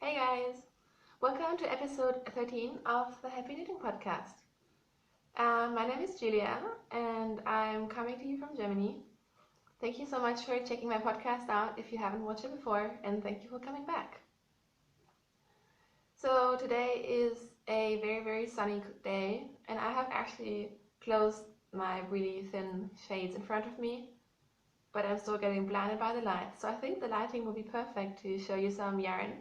Hey guys, welcome to episode 13 of the Happy Knitting Podcast. My name is Julia and I'm coming to you from Germany. Thank you so much for checking my podcast out if you haven't watched it before, and thank you for coming back. So today is a very sunny day, and I have actually closed my really thin shades in front of me, but I'm still getting blinded by the light, so I think the lighting will be perfect to show you some yarn.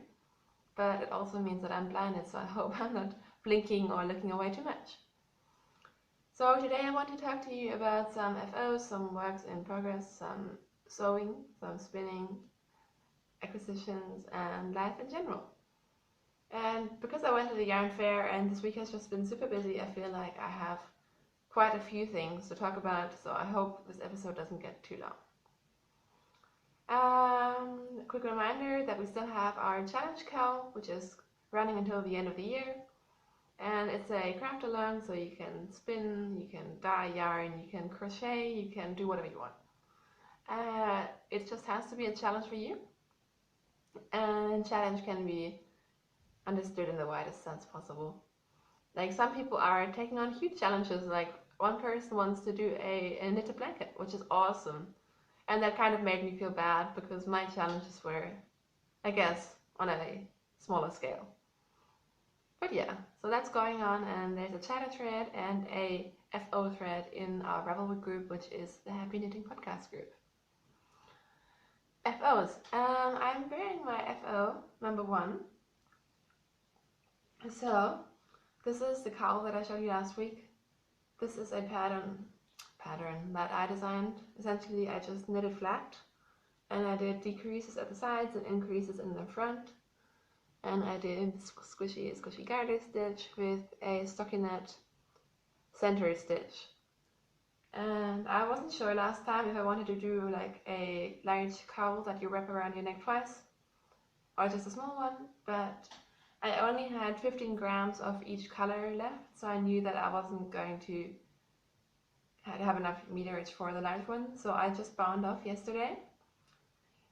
But it also means that I'm blinded, so I hope I'm not blinking or looking away too much. So today I want to talk to you about some FOs, some works in progress, some sewing, some spinning, acquisitions, and life in general. And because I went to the yarn fair and this week has just been super busy, I feel like I have quite a few things to talk about, so I hope this episode doesn't get too long. Quick reminder that we still have our challenge cowl, which is running until the end of the year, and it's a craft along, so you can spin, you can dye yarn, you can crochet, you can do whatever you want. It just has to be a challenge for you, and challenge can be understood in the widest sense possible. Like, some people are taking on huge challenges, like one person wants to do a knitted blanket, which is awesome. And that kind of made me feel bad because my challenges were, I guess, on a smaller scale. But yeah, so that's going on, and there's a chatter thread and a FO thread in our Ravelry group, which is the Happy Knitting Podcast group. FOs. I'm wearing my FO number 1. So this is the cowl that I showed you last week. This is a pattern that I designed. Essentially, I just knitted flat, and I did decreases at the sides and increases in the front, and I did squishy garter stitch with a stockinette center stitch. And I wasn't sure last time if I wanted to do like a large cowl that you wrap around your neck twice, or just a small one, but I only had 15 grams of each color left, so I knew that I wasn't going to have enough meterage for the large one, so I just bound off yesterday.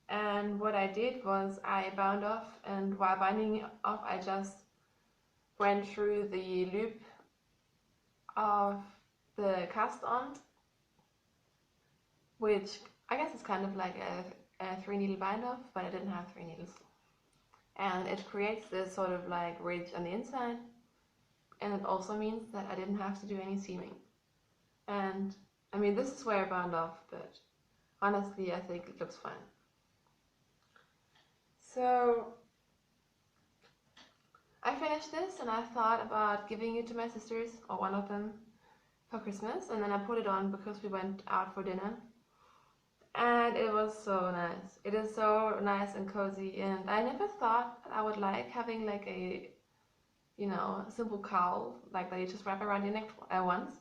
And what I did was I bound off, and while binding off I just went through the loop of the cast on, which I guess is kind of like a 3 needle bind off, but I didn't have 3 needles. And it creates this sort of like ridge on the inside, and it also means that I didn't have to do any seaming. And I mean, this is where I bound off, but honestly I think it looks fine. So I finished this, and I thought about giving it to my sisters, or one of them, for Christmas, and then I put it on because we went out for dinner, and it was so nice. It is so nice and cozy, and I never thought I would like having like a, simple cowl like that you just wrap around your neck once.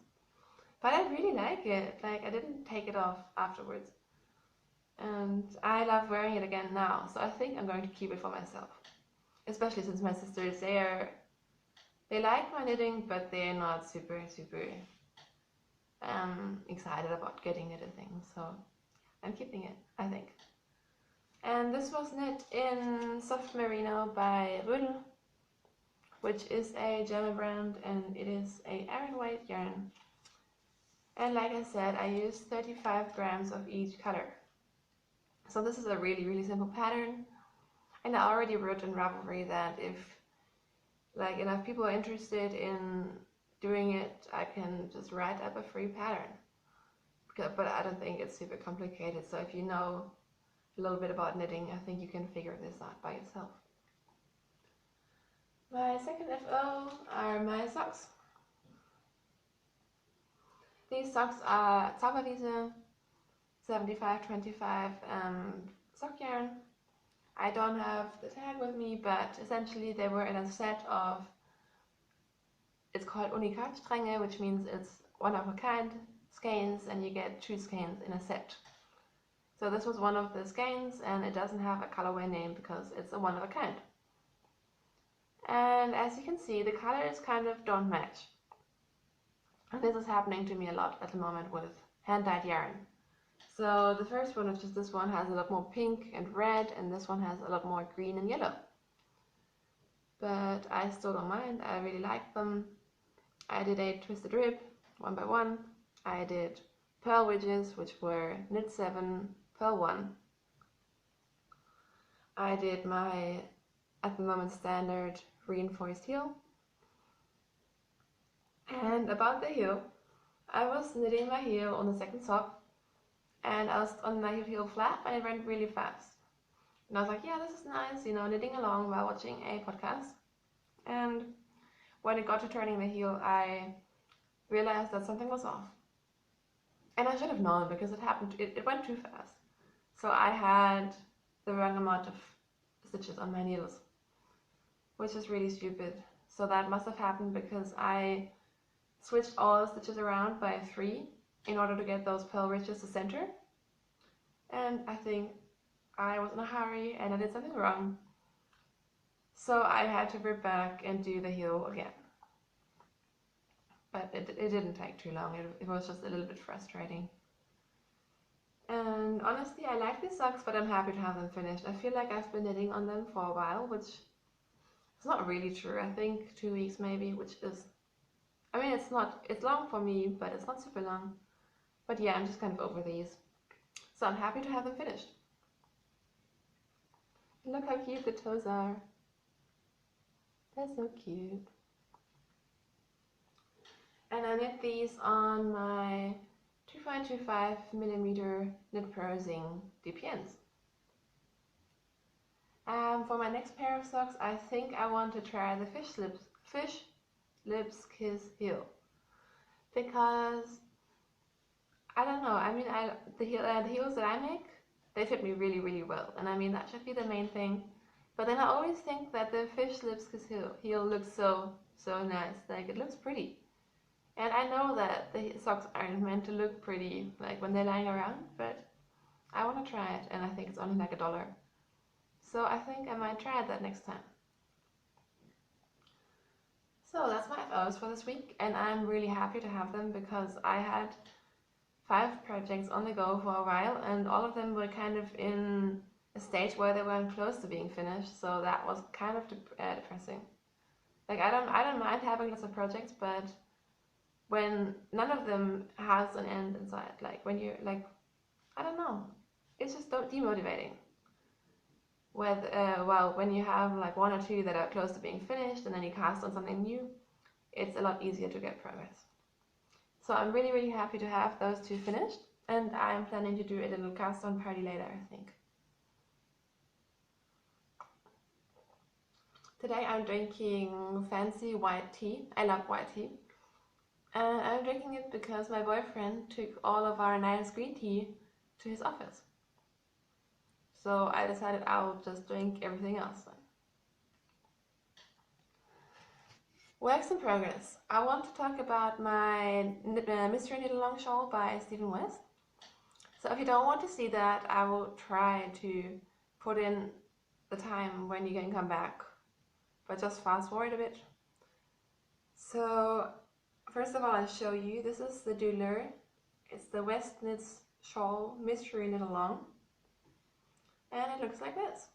But I really like it. Like, I didn't take it off afterwards. And I love wearing it again now. So I think I'm going to keep it for myself. Especially since my sisters, they like my knitting, but they're not super excited about getting knitted things. So I'm keeping it, I think. And this was knit in Soft Merino by Rödel, which is a German brand, and it is a iron white yarn. And like I said, I used 35 grams of each color. So this is a really simple pattern. And I already wrote in Ravelry that if like enough people are interested in doing it, I can just write up a free pattern. But I don't think it's super complicated. So if you know a little bit about knitting, I think you can figure this out by yourself. My second FO are my socks. These socks are Zauberwiese 75-25 sock yarn. I don't have the tag with me, but essentially they were in a set of, it's called Unikat Stränge, which means it's one of a kind skeins, and you get 2 skeins in a set. So this was one of the skeins, and it doesn't have a colorway name because it's a one of a kind. And as you can see, the colors kind of don't match. And this is happening to me a lot at the moment with hand-dyed yarn. So the first one, which is this one, has a lot more pink and red, and this one has a lot more green and yellow. but I still don't mind. I really like them. I did a twisted rib, 1 by 1. I did pearl ridges, which were knit 7, pearl 1. I did my, at the moment, standard reinforced heel. And about the heel, I was knitting my heel on the second sock, and I was on my heel flap, and it went really fast. And I was like, yeah, this is nice, you know, knitting along while watching a podcast. And when it got to turning the heel, I realized that something was off. And I should have known because it went too fast. So I had the wrong amount of stitches on my needles, which is really stupid. So that must have happened because I switched all the stitches around by 3 in order to get those pearl ridges to center. And I think I was in a hurry and I did something wrong. So I had to rip back and do the heel again. But it didn't take too long. It was just a little bit frustrating. And honestly, I like these socks, but I'm happy to have them finished. I feel like I've been knitting on them for a while, which is not really true. I think 2 weeks maybe, which is, I mean, it's long for me, but it's not super long. But yeah, I'm just kind of over these. So I'm happy to have them finished. Look how cute the toes are. They're so cute. And I knit these on my 2.25mm knit purling DPNs. For my next pair of socks, I think I want to try the fish lips kiss heel, because I don't know. I mean, the heels that I make, they fit me really, really well, and I mean that should be the main thing. But then I always think that the fish lips kiss heel looks so nice. Like, it looks pretty. And I know that the socks aren't meant to look pretty, like when they're lying around, but I want to try it, and I think it's only like $1. So I think I might try that next time. So that's my FOs for this week, and I'm really happy to have them because I had 5 projects on the go for a while, and all of them were kind of in a stage where they weren't close to being finished, so that was kind of depressing. Like, I don't mind having lots of projects, but when none of them has an end in sight, like when you're like, I don't know, it's just demotivating. When you have like 1 or 2 that are close to being finished and then you cast on something new, it's a lot easier to get progress. So I'm really, really happy to have those 2 finished, and I'm planning to do a little cast on party later, I think. Today I'm drinking fancy white tea. I love white tea. And I'm drinking it because my boyfriend took all of our nice green tea to his office. So I decided I'll just drink everything else then. Works in progress. I want to talk about my Mystery Knit Along shawl by Stephen West. So if you don't want to see that, I will try to put in the time when you can come back, but just fast forward a bit. So first of all, I'll show you. This is the Doodler. It's the West Knits shawl Mystery Knit Along, and it looks like this.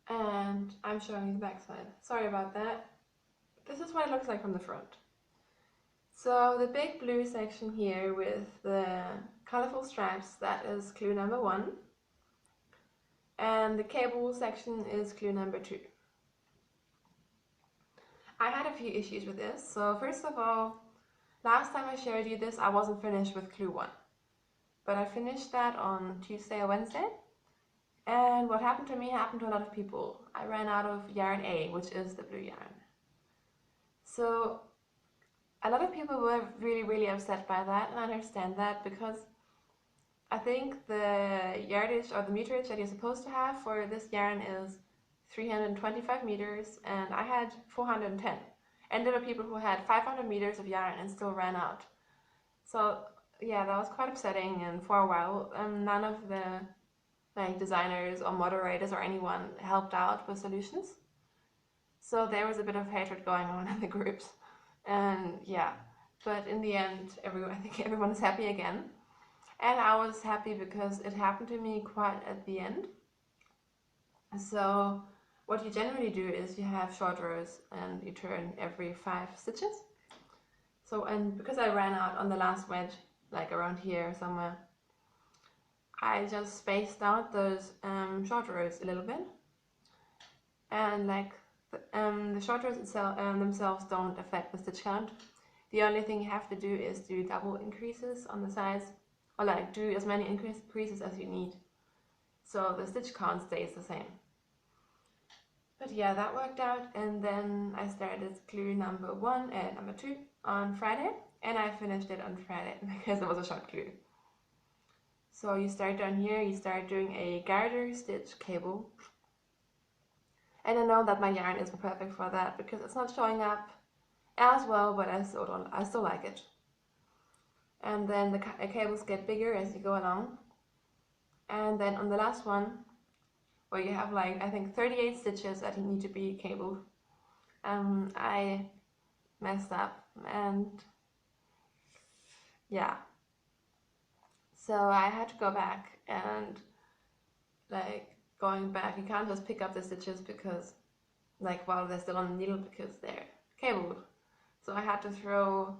And I'm showing you the back side. Sorry about that. This is what it looks like from the front. So the big blue section here with the colorful stripes, that is clue number 1. And the cable section is clue number 2. I had a few issues with this. So first of all, last time I showed you this, I wasn't finished with clue 1. But I finished that on Tuesday or Wednesday. And what happened to me happened to a lot of people. I ran out of yarn A, which is the blue yarn. So a lot of people were really, really upset by that, and I understand that because I think the yardage or the meterage that you're supposed to have for this yarn is 325 meters, and I had 410. And there were people who had 500 meters of yarn and still ran out. So yeah, that was quite upsetting, and for a while none of the designers or moderators or anyone helped out with solutions. So there was a bit of hatred going on in the groups, and yeah, but in the end, I think everyone is happy again. And I was happy because it happened to me quite at the end. So what you generally do is you have short rows and you turn every 5 stitches. So, and because I ran out on the last wedge, like around here somewhere, I just spaced out those short rows a little bit. And like the short rows themselves don't affect the stitch count. The only thing you have to do is do double increases on the sides, or like do as many increases as you need. So the stitch count stays the same. But yeah, that worked out, and then I started glue number 1 and number 2 on Friday, and I finished it on Friday because it was a short glue. So you start down here, you start doing a garter stitch cable. And I know that my yarn isn't perfect for that because it's not showing up as well, but I still like it. And then the cables get bigger as you go along. And then on the last one, where you have like, I think 38 stitches that need to be cabled, I messed up, and yeah. So I had to go back, and like going back, you can't just pick up the stitches because like while they're still on the needle because they're cabled. So I had to throw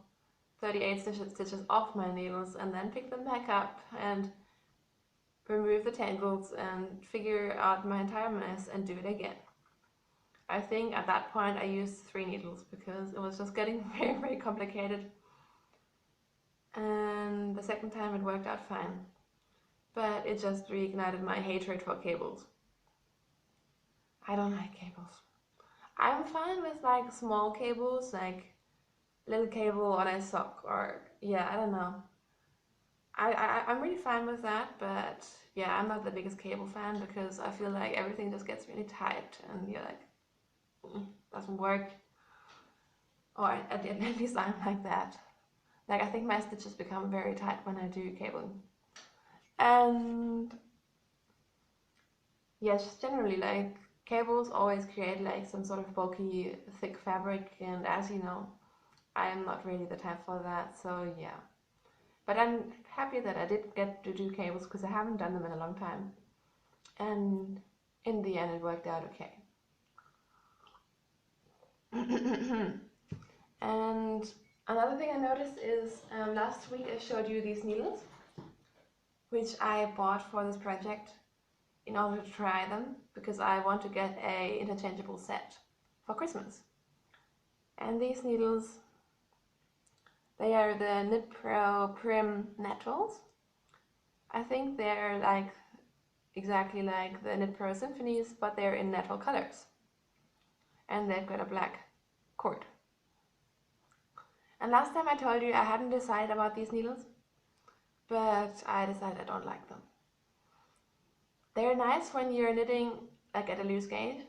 38 stitches off my needles and then pick them back up and remove the tangles and figure out my entire mess and do it again. I think at that point I used 3 needles because it was just getting very, very complicated. And the second time it worked out fine. But it just reignited my hatred for cables. I don't like cables. I'm fine with like small cables, like little cable on a sock, or yeah, I don't know. I'm really fine with that, but yeah, I'm not the biggest cable fan because I feel like everything just gets really tight and you're like, doesn't work. Or at least I'm like that. Like I think my stitches become very tight when I do cabling. And yes, just generally like cables always create like some sort of bulky, thick fabric, and as you know, I'm not really the type for that, so yeah. But I'm happy that I did get to do cables because I haven't done them in a long time. And in the end it worked out okay. And another thing I noticed is last week I showed you these needles, which I bought for this project in order to try them because I want to get a interchangeable set for Christmas. And these needles, they are the Knit Pro Prim Naturals. I think they're like exactly like the Knit Pro Symphonies, but they're in natural colors. And they've got a black cord. And last time I told you I hadn't decided about these needles, but I decided I don't like them. They're nice when you're knitting like at a loose gauge,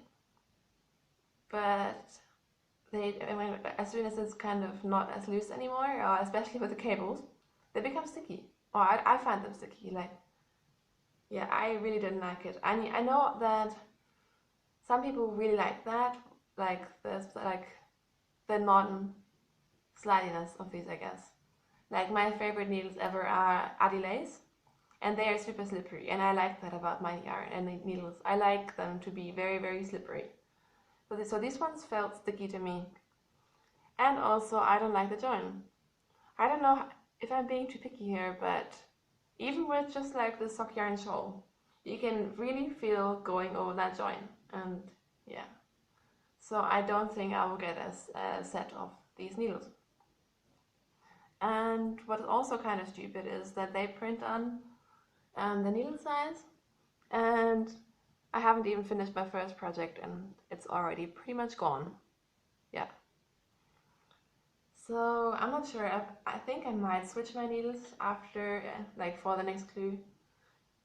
but as soon as it's kind of not as loose anymore, or especially with the cables, they become sticky. Or I find them sticky. Like, yeah, I really didn't like it. I know that some people really like that, like the non-slidiness of these, I guess. Like my favorite needles ever are Adilays, and they are super slippery, and I like that about my yarn and the needles. I like them to be very, very slippery. So these ones felt sticky to me. And also, I don't like the join. I don't know if I'm being too picky here, but even with just like the sock yarn shawl, you can really feel going over that join. And yeah. So I don't think I will get a set of these needles. And what is also kind of stupid is that they print on the needle size, and I haven't even finished my first project and it's already pretty much gone. Yeah. So I'm not sure. I think I might switch my needles after, like for the next glue,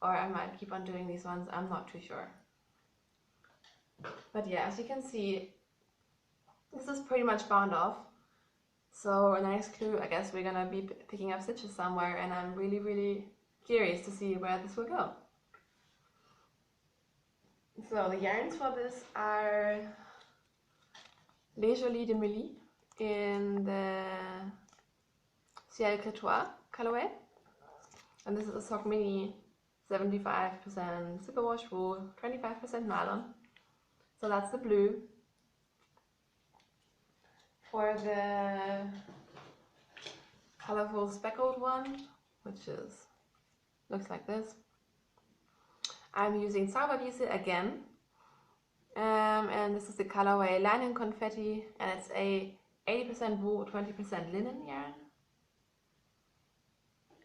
or I might keep on doing these ones. I'm not too sure. But yeah, as you can see, this is pretty much bound off. So next glue, I guess we're gonna be picking up stitches somewhere, and I'm really, really curious to see where this will go. So the yarns for this are Les Jolies de Mélie in the Ciel Crétois colorway, and this is a sock mini 75% superwash wool, 25% nylon. So that's the blue. For the colorful speckled one, which looks like this, I'm using Zauberwiese again. And this is the colorway Linen Confetti, and it's a 80% wool, 20% linen yarn.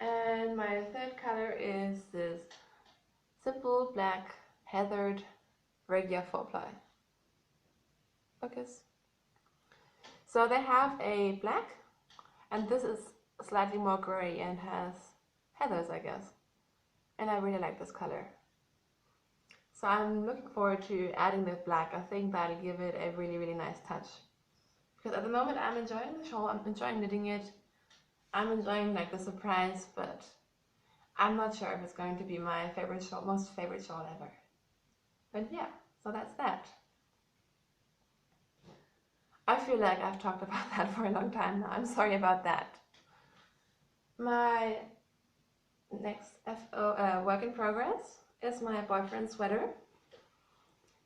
And my third color is this simple black heathered regular 4-ply. Focus. So they have a black, and this is slightly more gray and has heathers, I guess. And I really like this color. So I'm looking forward to adding the black. I think that'll give it a really, really nice touch. Because at the moment I'm enjoying the shawl, I'm enjoying knitting it. I'm enjoying like the surprise, but I'm not sure if it's going to be my favorite shawl, most favorite shawl ever. But yeah, so that's that. I feel like I've talked about that for a long time now. I'm sorry about that. My next work in progress is my boyfriend's sweater.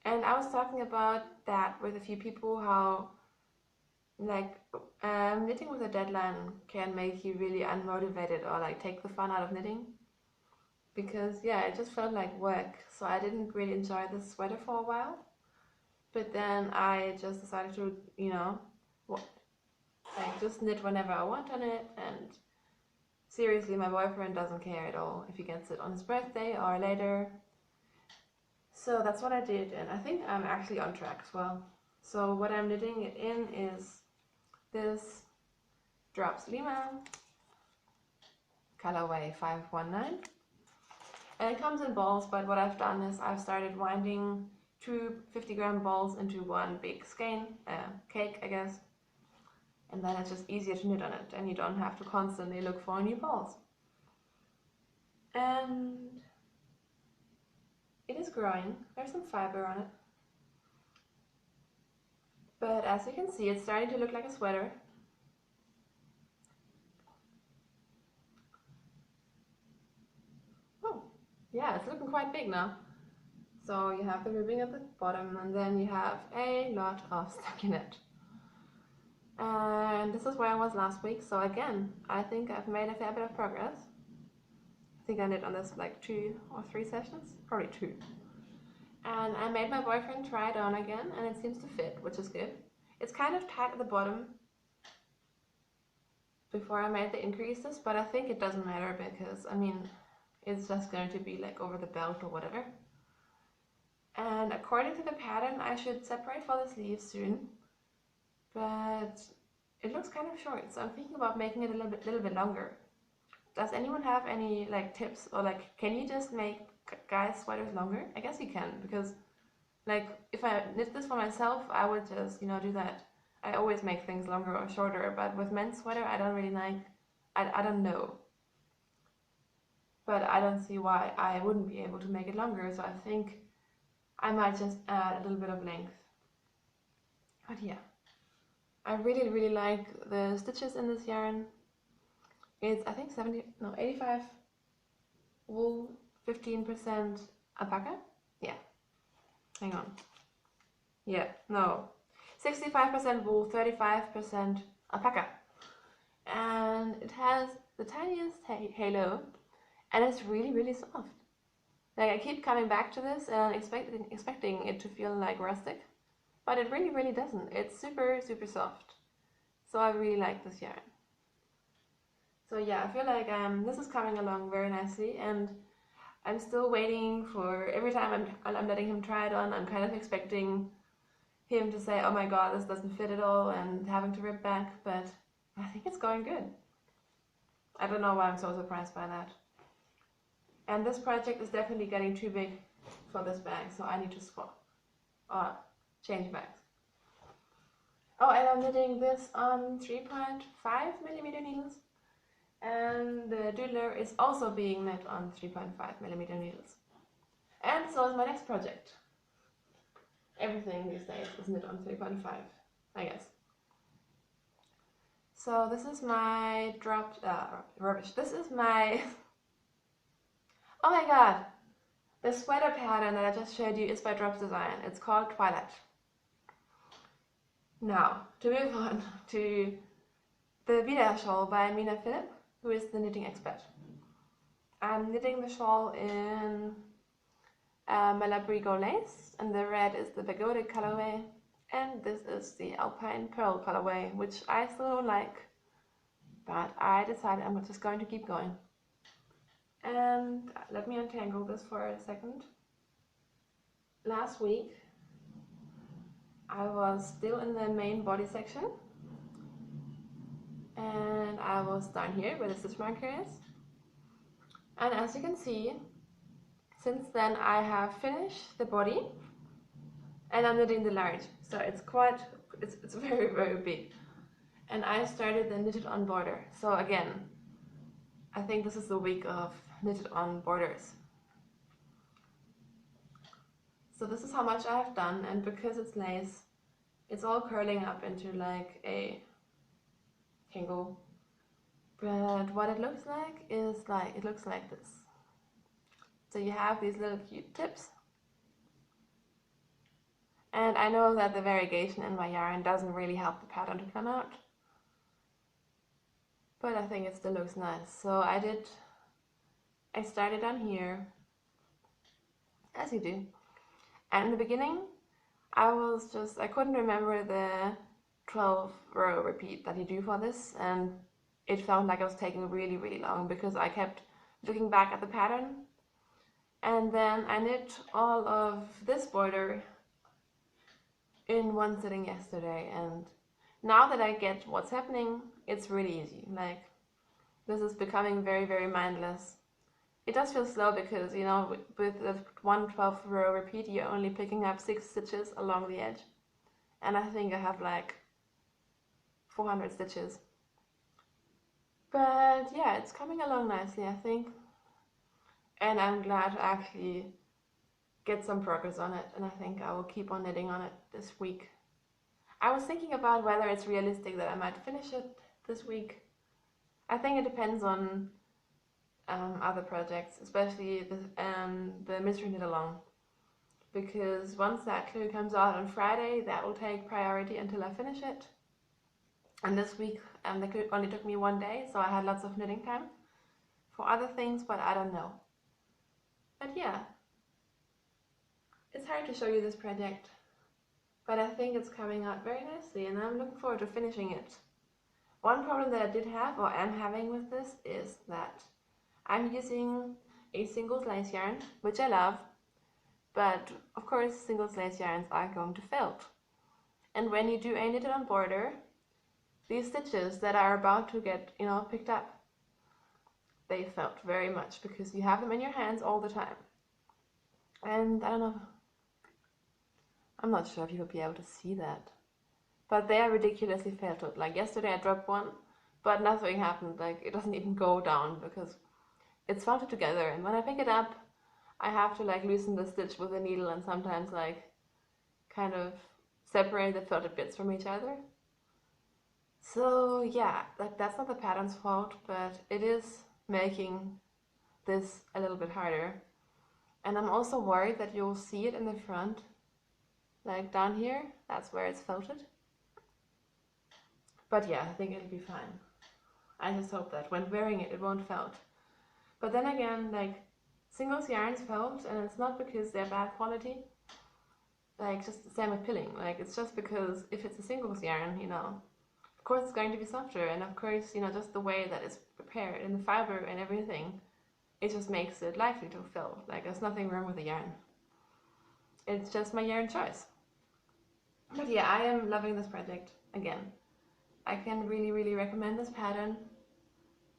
And I was talking about that with a few people, how like knitting with a deadline can make you really unmotivated or like take the fun out of knitting. Because yeah, it just felt like work. So I didn't really enjoy this sweater for a while. But then I just decided to, like just knit whenever I want on it, and seriously, my boyfriend doesn't care at all if he gets it on his birthday or later. So that's what I did, and I think I'm actually on track as well. So what I'm knitting it in is this Drops Lima, colorway 519. And it comes in balls, but what I've done is I've started winding 2 50-gram balls into one big skein, cake, I guess. And then it's just easier to knit on it, and you don't have to constantly look for new balls. And it is growing. There's some fiber on it. But as you can see, it's starting to look like a sweater. Oh, yeah, it's looking quite big now. So you have the ribbing at the bottom, and then you have a lot of stockinette. And this is where I was last week, so again, I think I've made a fair bit of progress. I think I knit on this like 2 or 3 sessions, probably 2. And I made my boyfriend try it on again, and it seems to fit, which is good. It's kind of tight at the bottom before I made the increases, but I think it doesn't matter because, I mean, it's just going to be like over the belt or whatever. And according to the pattern, I should separate for the sleeves soon, but it looks kind of short, so I'm thinking about making it a little bit longer. Does anyone have any like tips, or like can you just make guys' sweaters longer? I guess you can, because like if I knit this for myself, I would just do that. I always make things longer or shorter, but with men's sweater I don't really like. I don't know, but I don't see why I wouldn't be able to make it longer, so I think I might just add a little bit of length. But yeah, I really, really like the stitches in this yarn. It's, I think 85 wool, 15% alpaca. Yeah, hang on. Yeah, no, 65% wool, 35% alpaca. And it has the tiniest halo, and it's really, really soft. Like, I keep coming back to this and expecting it to feel like rustic, but it really, really doesn't. It's super, super soft. So I really like this yarn. So yeah, I feel like this is coming along very nicely, and I'm still waiting for, every time I'm letting him try it on, I'm kind of expecting him to say, oh my god, this doesn't fit at all, and having to rip back, but I think it's going good. I don't know why I'm so surprised by that. And this project is definitely getting too big for this bag, so I need to swap or change bags. Oh, and I'm knitting this on 3.5mm needles, and the doodler is also being knit on 3.5mm needles. And so is my next project. Everything these days is knit on 3.5, I guess. So this is my rubbish. This is my Oh my god! The sweater pattern that I just showed you is by Drops Design. It's called Twilight. Now, to move on to the Vida shawl by Mina Philip, who is the knitting expert. I'm knitting the shawl in Malabrigo lace, and the red is the Pagoda colorway, and this is the Alpine Pearl colorway, which I still don't like, but I decided I'm just going to keep going. And let me untangle this for a second. Last week I was still in the main body section, and I was down here where the stitch marker is, and as you can see, since then I have finished the body and I'm knitting the large, so it's very, very big. And I started the knitted on border, so again, I think this is the week of knitted on borders. So this is how much I have done, and because it's lace, it's all curling up into like a tangle. But what it looks like is it looks like this. So you have these little cute tips. And I know that the variegation in my yarn doesn't really help the pattern to come out, but I think it still looks nice. So I started on here, as you do. And in the beginning, I couldn't remember the 12 row repeat that you do for this, and it felt like it was taking really, really long because I kept looking back at the pattern. And then I knit all of this border in one sitting yesterday, and now that I get what's happening, it's really easy. Like, this is becoming very, very mindless. It does feel slow because, you know, with the 1/12 row repeat, you're only picking up 6 stitches along the edge. And I think I have like 400 stitches. But yeah, it's coming along nicely, I think. And I'm glad to actually get some progress on it, and I think I will keep on knitting on it this week. I was thinking about whether it's realistic that I might finish it this week. I think it depends on other projects, especially the mystery knit along, because once that clue comes out on Friday, that will take priority until I finish it. And this week the clue only took me 1 day, so I had lots of knitting time for other things, but I don't know. But yeah, it's hard to show you this project, but I think it's coming out very nicely, and I'm looking forward to finishing it. One problem that I did have, or am having with this, is that I'm using a single lace yarn, which I love, but of course single lace yarns are going to felt. And when you do a knitted on border, these stitches that are about to get, you know, picked up, they felt very much because you have them in your hands all the time. And I don't know, I'm not sure if you will be able to see that, but they are ridiculously felted. Like yesterday I dropped one, but nothing happened. Like, it doesn't even go down because it's felted together, and when I pick it up, I have to like loosen the stitch with a needle and sometimes like kind of separate the felted bits from each other. So yeah, that's not the pattern's fault, but it is making this a little bit harder. And I'm also worried that you'll see it in the front, like down here, that's where it's felted. But yeah, I think it'll be fine. I just hope that when wearing it, it won't felt. But then again, like, singles yarns felt, and it's not because they're bad quality. Like, just the same with pilling. Like, it's just because if it's a singles yarn, you know, of course it's going to be softer, and of course, you know, just the way that it's prepared and the fiber and everything, it just makes it likely to felt. Like, there's nothing wrong with the yarn. It's just my yarn choice. But yeah, I am loving this project again. I can really, really recommend this pattern,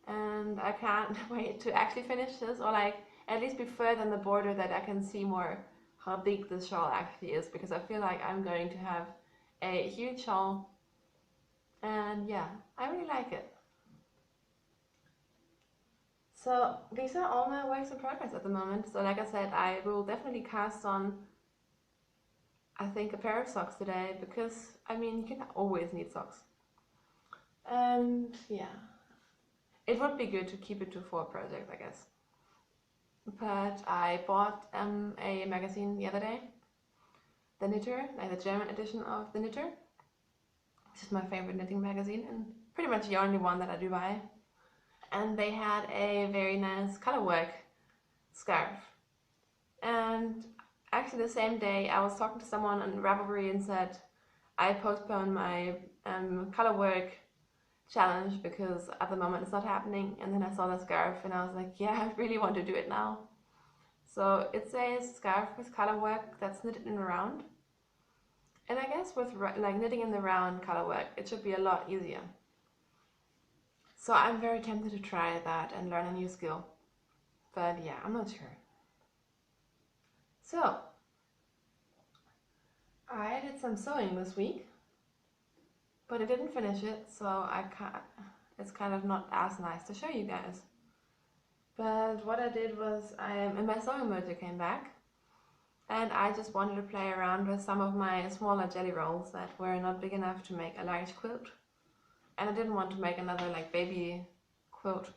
and I can't wait to actually finish this, or like at least be further in the border that I can see more how big this shawl actually is, because I feel like I'm going to have a huge shawl, and yeah, I really like it. So these are all my works in progress at the moment. So like I said, I will definitely cast on, I think, a pair of socks today, because I mean, you can always need socks. And yeah, it would be good to keep it to 4 projects, I guess. but I bought a magazine the other day, The Knitter, like the German edition of The Knitter, which is my favorite knitting magazine and pretty much the only one that I do buy. And they had a very nice colorwork scarf. And actually the same day I was talking to someone on Ravelry and said I postponed my colorwork challenge because at the moment it's not happening, and then I saw the scarf and I was like, yeah, I really want to do it now. So it's a scarf with colorwork that's knitted in the round, and I guess with like knitting in the round colorwork it should be a lot easier. So I'm very tempted to try that and learn a new skill, but yeah, I'm not sure. So I did some sewing this week, but I didn't finish it, so it's kind of not as nice to show you guys. But what I did was, in my sewing mojo came back, and I just wanted to play around with some of my smaller jelly rolls that were not big enough to make a large quilt. And I didn't want to make another like baby quilt.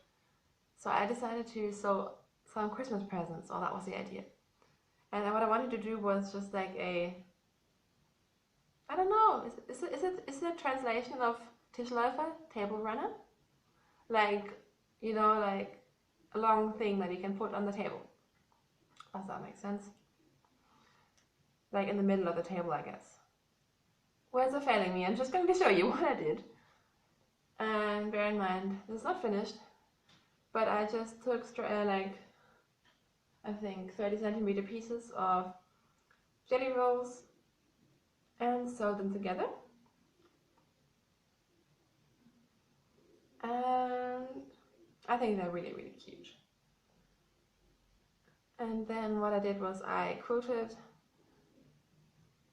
So I decided to sew some Christmas presents, or that was the idea. And what I wanted to do was just like I don't know, is it a translation of Tischläufer, table runner? Like, you know, like a long thing that you can put on the table. Does that make sense? Like in the middle of the table, I guess. Words are failing me. I'm just going to show you what I did. And bear in mind, this is not finished, but I just took like, I think 30 centimeter pieces of jelly rolls and sewed them together. And I think they're really, really cute. And then what I did was I quilted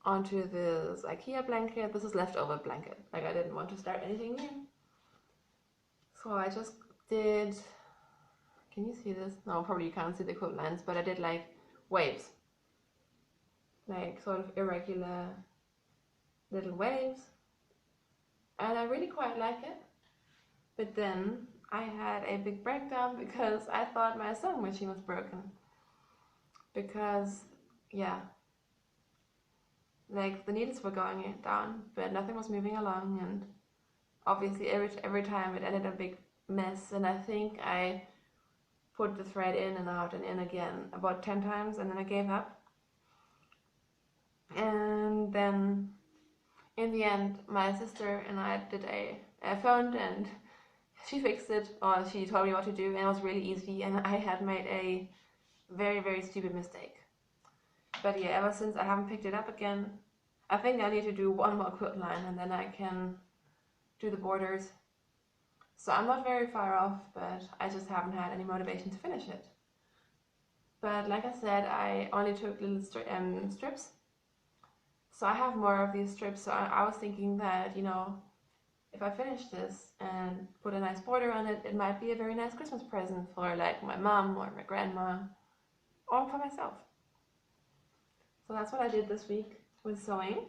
onto this IKEA blanket. This is leftover blanket, like I didn't want to start anything new. So I just did, can you see this? No, probably you can't see the quilt lines, but I did like waves. Like sort of irregular little waves. And I really quite like it. But then I had a big breakdown because I thought my sewing machine was broken. Because, yeah, like the needles were going down, but nothing was moving along, and obviously every time it ended a big mess. And I think I put the thread in and out and in again about 10 times, and then I gave up. And then in the end my sister and I did I phoned and she fixed it, or she told me what to do, and it was really easy, and I had made a very, very stupid mistake. But yeah, ever since I haven't picked it up again. I think I need to do one more quilt line and then I can do the borders. So I'm not very far off, but I just haven't had any motivation to finish it. But like I said, I only took little strips. So I have more of these strips, so I was thinking that, you know, if I finish this and put a nice border on it, it might be a very nice Christmas present for like my mom or my grandma, or for myself. So that's what I did this week with sewing.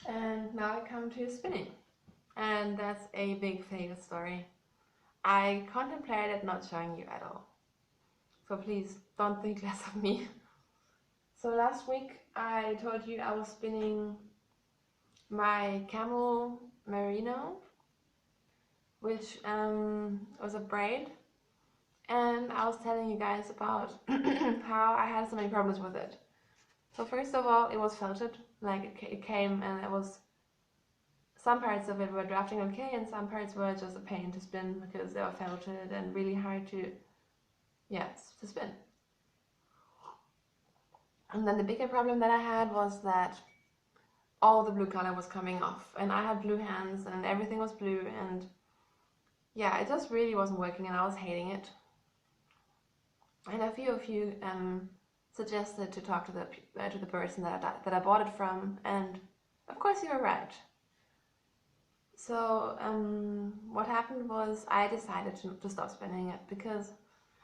And now I come to spinning. And that's a big fail story. I contemplated not showing you at all. So please don't think less of me. So last week I told you I was spinning my camel merino, which was a braid, and I was telling you guys about how I had so many problems with it. So first of all, it was felted, like it came, and it was, some parts of it were drafting okay and some parts were just a pain to spin because they were felted and really hard to spin. And then the bigger problem that I had was that all the blue color was coming off, and I had blue hands and everything was blue, and yeah, it just really wasn't working and I was hating it. And a few of you suggested to talk to the person that I bought it from, and of course you were right. So what happened was I decided to stop spinning it because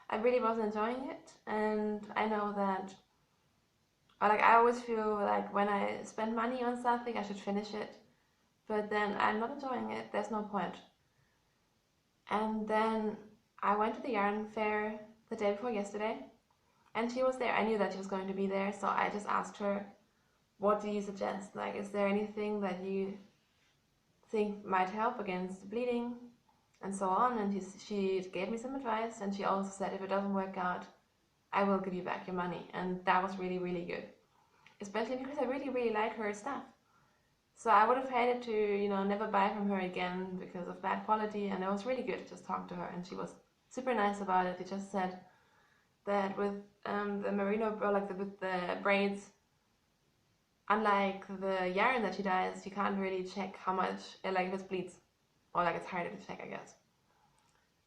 I really wasn't enjoying it, and I know that, like, I always feel like when I spend money on something I should finish it, but then I'm not enjoying it, there's no point. And then I went to the yarn fair the day before yesterday, and she was there. I knew that she was going to be there, so I just asked her, what do you suggest? Like, is there anything that you think might help against bleeding and so on? And she gave me some advice, and she also said, if it doesn't work out, I will give you back your money. And that was really, really good, especially because I really, really like her stuff. So I would have hated to, you know, never buy from her again because of bad quality, and it was really good to just talk to her, and she was super nice about it. She just said that with the merino, or like with the braids, unlike the yarn that she dyes, you can't really check how much, like if it bleeds, or like it's harder to check, I guess.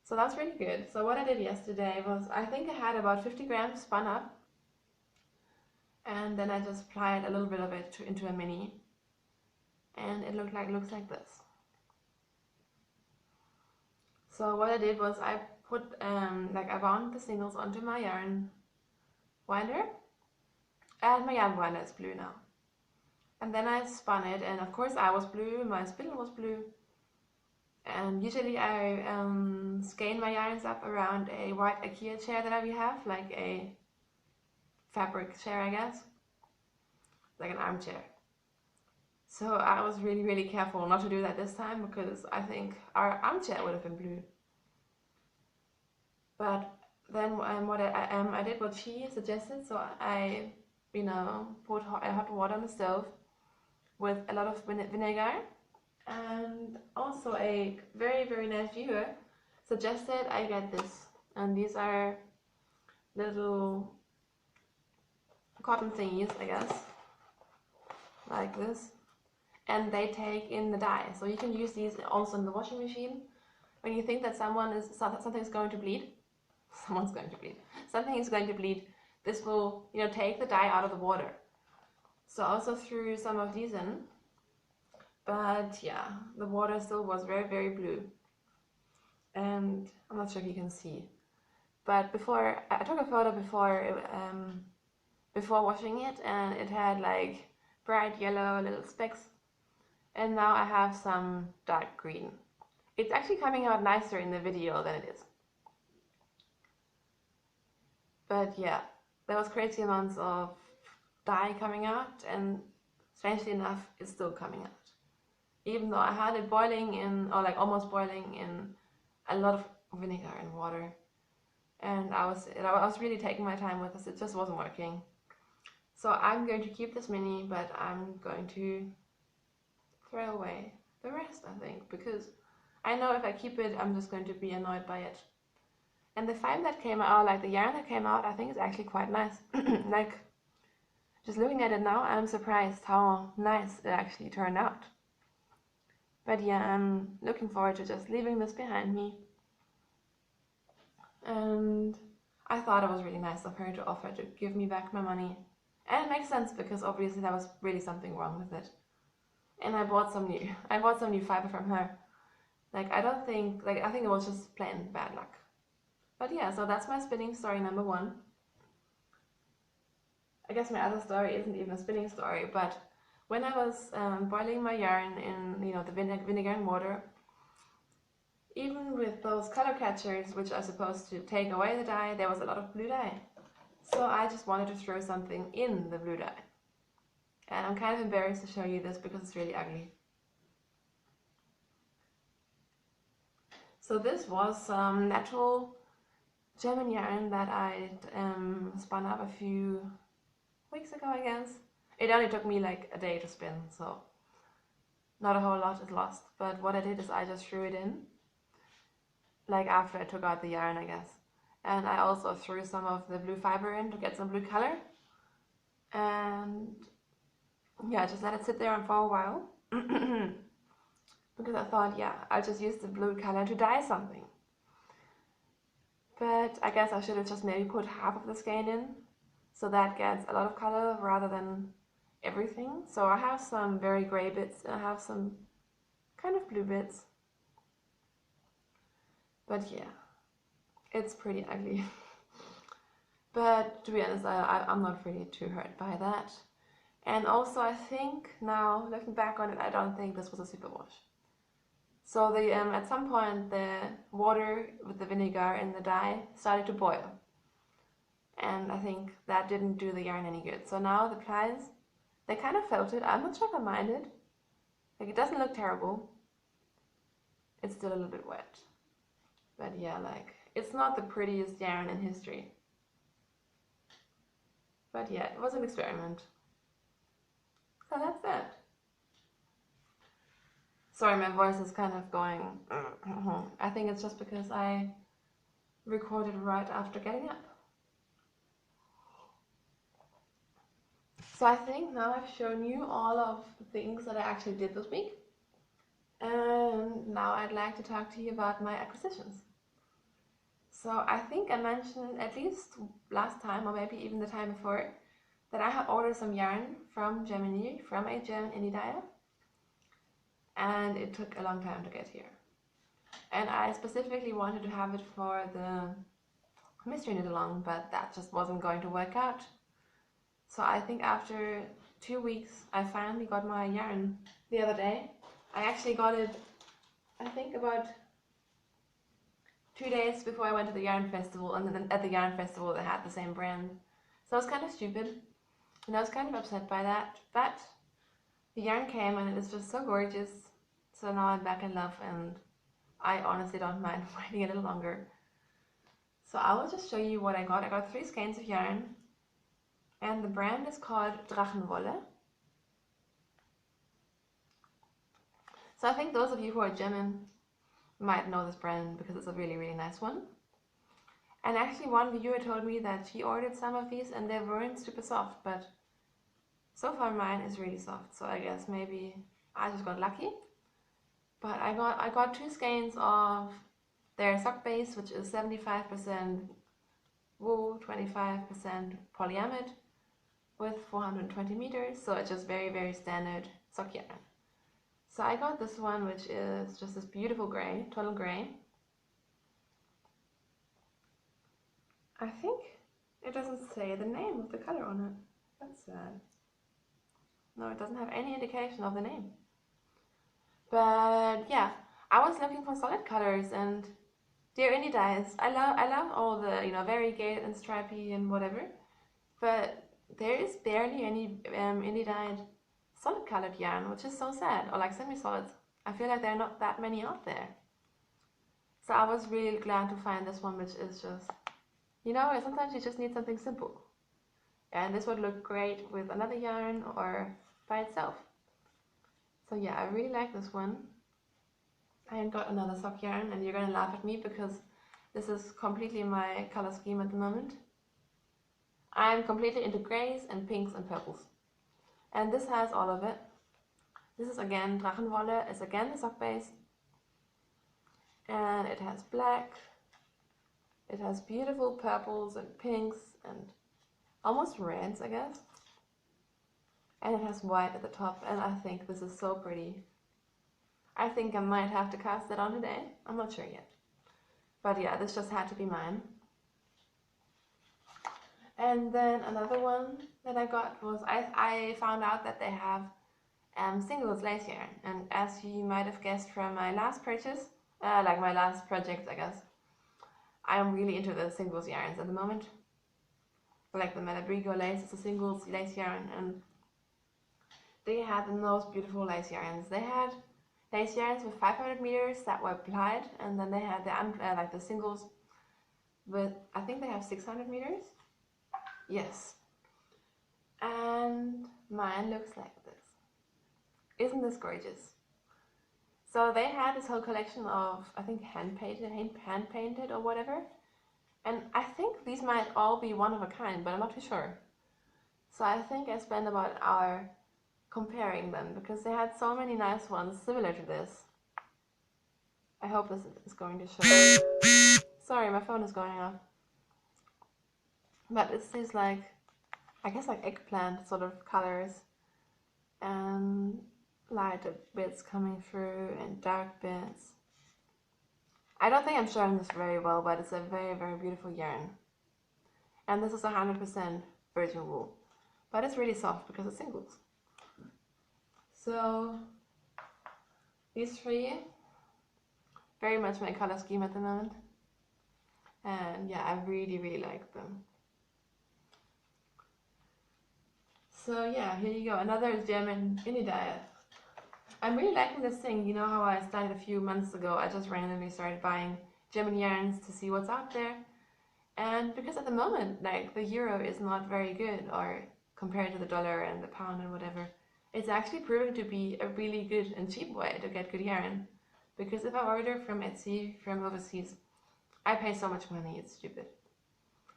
So that's really good. So what I did yesterday was, I think I had about 50 grams spun up, and then I just applied a little bit of it into a mini, and it looks like this. So what I did was I put I wound the singles onto my yarn winder, and my yarn winder is blue now. And then I spun it, and of course I was blue, my spindle was blue. And usually I skein my yarns up around a white IKEA chair that we have, like a fabric chair, I guess, like an armchair. So I was really, really careful not to do that this time, because I think our armchair would have been blue. But then what I did what she suggested, so I, you know, put hot water on the stove with a lot of vinegar, and also a very, very nice viewer suggested I get this, and these are little cotton thingies, I guess, like this, and they take in the dye, so you can use these also in the washing machine when you think that something is going to bleed. Something is going to bleed. This will, you know, take the dye out of the water. So I also threw some of these in, but yeah, the water still was very, very blue, and I'm not sure if you can see, but before I took a photo before washing it, and it had like bright yellow little specks, and now I have some dark green. It's actually coming out nicer in the video than it is. But yeah, there was crazy amounts of dye coming out, and strangely enough, it's still coming out. Even though I had it boiling in, or like almost boiling in, a lot of vinegar and water, and I was really taking my time with this. It just wasn't working. So I'm going to keep this mini, but I'm going to throw away the rest, I think, because I know if I keep it, I'm just going to be annoyed by it. And the fibre that came out, like the yarn that came out, I think is actually quite nice. Like, just looking at it now, I'm surprised how nice it actually turned out. But yeah, I'm looking forward to just leaving this behind me. And I thought it was really nice of her to offer to give me back my money. And it makes sense, because obviously there was really something wrong with it. And I bought some new fibre from her. Like, I think it was just plain bad luck. But yeah, so that's my spinning story number 1. I guess my other story isn't even a spinning story, but when I was boiling my yarn in, you know, the vinegar and water, even with those color catchers, which are supposed to take away the dye, there was a lot of blue dye. So I just wanted to throw something in the blue dye. And I'm kind of embarrassed to show you this because it's really ugly. So this was some natural German yarn that I spun up a few weeks ago, I guess. It only took me like a day to spin, so not a whole lot is lost. But what I did is I just threw it in, like after I took out the yarn, I guess. And I also threw some of the blue fiber in to get some blue color. And yeah, just let it sit there for a while. Because I thought, yeah, I'll just use the blue color to dye something. But I guess I should have just maybe put half of the skein in, so that gets a lot of color rather than everything. So I have some very gray bits, and I have some kind of blue bits. But yeah, it's pretty ugly. But to be honest, I'm not really too hurt by that. And also I think now, looking back on it, I don't think this was a superwash. So at some point the water with the vinegar and the dye started to boil. and I think that didn't do the yarn any good. So now the plies, they kind of felt it. I'm not sure if I minded. Like, it doesn't look terrible. It's still a little bit wet. But yeah, like, it's not the prettiest yarn in history. But yeah, it was an experiment. So that's that. Sorry, my voice is kind of going. I think it's just because I recorded right after getting up. So I think now I've shown you all of the things that I actually did this week. And now I'd like to talk to you about my acquisitions. So I think I mentioned at least last time, or maybe even the time before, that I had ordered some yarn from Germany, from a German indie dyer. And it took a long time to get here. And I specifically wanted to have it for the mystery knit along, but that just wasn't going to work out. So I think after 2 weeks, I finally got my yarn the other day. I actually got it, I think about 2 days before I went to the yarn festival, and then at the yarn festival they had the same brand. So I was kind of stupid, and I was kind of upset by that, but the yarn came and it is just so gorgeous. So now I'm back in love, and I honestly don't mind waiting a little longer. So I will just show you what I got. I got 3 skeins of yarn, and the brand is called Drachenwolle. So I think those of you who are German might know this brand because it's a really, really nice one. And actually one viewer told me that she ordered some of these and they weren't super soft, but so far mine is really soft, so I guess maybe I just got lucky. But I got 2 skeins of their sock base, which is 75% wool, 25% polyamide, with 420 meters, so it's just very, very standard sock yarn. So I got this one, which is just this beautiful grey, total grey. I think it doesn't say the name of the color on it. That's sad. No, it doesn't have any indication of the name. But yeah, I was looking for solid colors, and dear indie dyes, I love all the, you know, variegated and stripy and whatever, but there is barely any indie dyed solid colored yarn, which is so sad, or like semi-solids. I feel like there are not that many out there. So I was really glad to find this one, which is just, you know, sometimes you just need something simple. And this would look great with another yarn or by itself. So yeah, I really like this one. I got another sock yarn, and you're gonna laugh at me because this is completely my color scheme at the moment. I'm completely into grays and pinks and purples. And this has all of it. This is again Drachenwolle, it's again the sock base. And it has black, it has beautiful purples and pinks and almost reds, I guess. And it has white at the top, and I think this is so pretty. I think I might have to cast it on today. I'm not sure yet. But yeah, this just had to be mine. And then another one that I got was, I found out that they have singles lace yarn. And as you might have guessed from my last purchase, like my last project, I guess, I am really into the singles yarns at the moment. Like the Malabrigo lace is a singles lace yarn, and they had the most beautiful lace yarns. They had lace yarns with 500 meters that were plied, and then they had the like the singles with, I think they have 600 meters. Yes. And mine looks like this. Isn't this gorgeous? So they had this whole collection of, I think, hand painted or whatever. And I think these might all be one of a kind, but I'm not too sure. So I think I spent about an hour comparing them because they had so many nice ones similar to this. I hope this is going to show. Sorry, my phone is going off. But it's these like, I guess like eggplant sort of colors, and lighter bits coming through and dark bits. I don't think I'm showing this very well, but it's a very, very beautiful yarn. And this is 100% virgin wool, but it's really soft because it's singles. So these 3, very much my color scheme at the moment. And yeah, I really, really like them. So yeah, here you go, another German indie diet. I'm really liking this thing. You know how I started a few months ago, I just randomly started buying German yarns to see what's out there. And because at the moment, like, the euro is not very good, or compared to the dollar and the pound and whatever, it's actually proving to be a really good and cheap way to get good yarn. Because if I order from Etsy from overseas, I pay so much money, it's stupid.